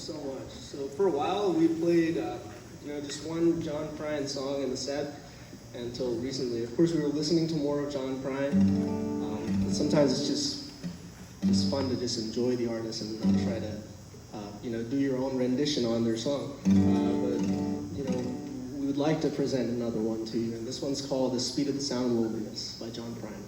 so much. So for a while, we played, just one John Prine song in the set until recently. Of course, we were listening to more of John Prine. But sometimes it's just fun to just enjoy the artist and not try to, do your own rendition on their song. We would like to present another one to you, and this one's called "The Speed of the Sound of Loneliness" by John Prine.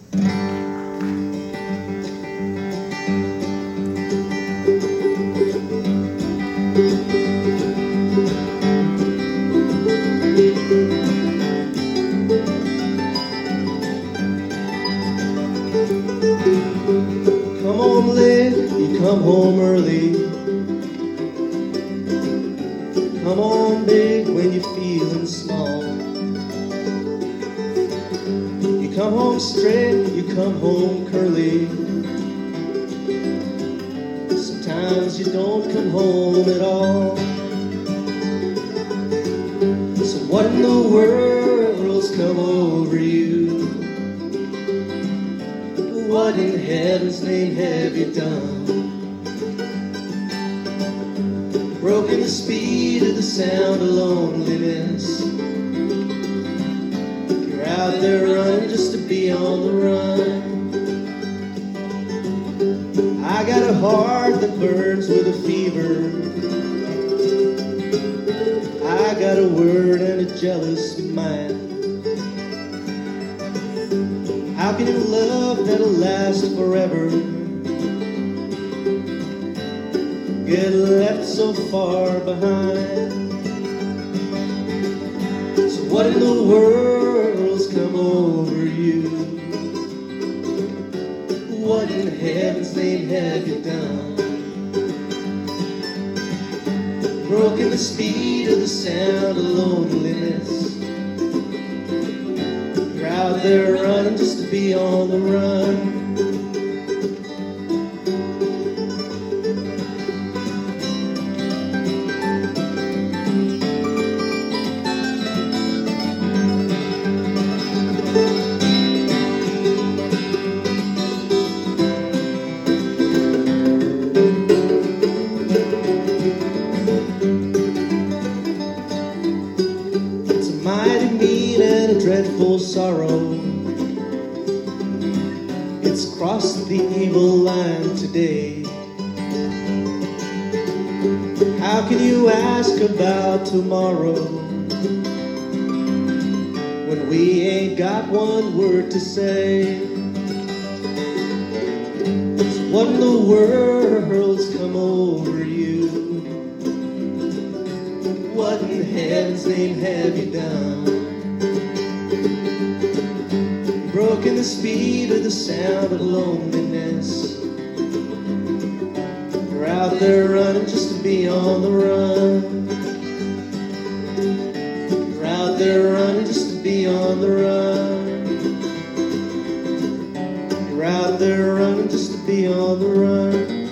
Come home late, you come home early. Come home big when you're feeling small. You come home straight, you come home curly. Sometimes you don't come home at all. So what in the world's come over you? What in heaven's name have you done? Broken the speed of the sound of loneliness. You're out there running just to be on the run. I got a heart that burns with a fever. I got a word and a jealous mind. How can you love that'll last forever get left so far behind? So what in the world's come over you? What in heaven's name have you done? Broken the speed of the sound of loneliness. You're out there running just to be on the run. It's a mighty mean and a dreadful sorrow. It's crossed the evil line today. How can you ask about tomorrow when we ain't got one word to say? So what in the world's come over you? What in heaven's name have you done? Broken the speed of the sound of loneliness. You're out there running just to be on the run. You're out there running just to be on the run. You're out there running just to be on the run.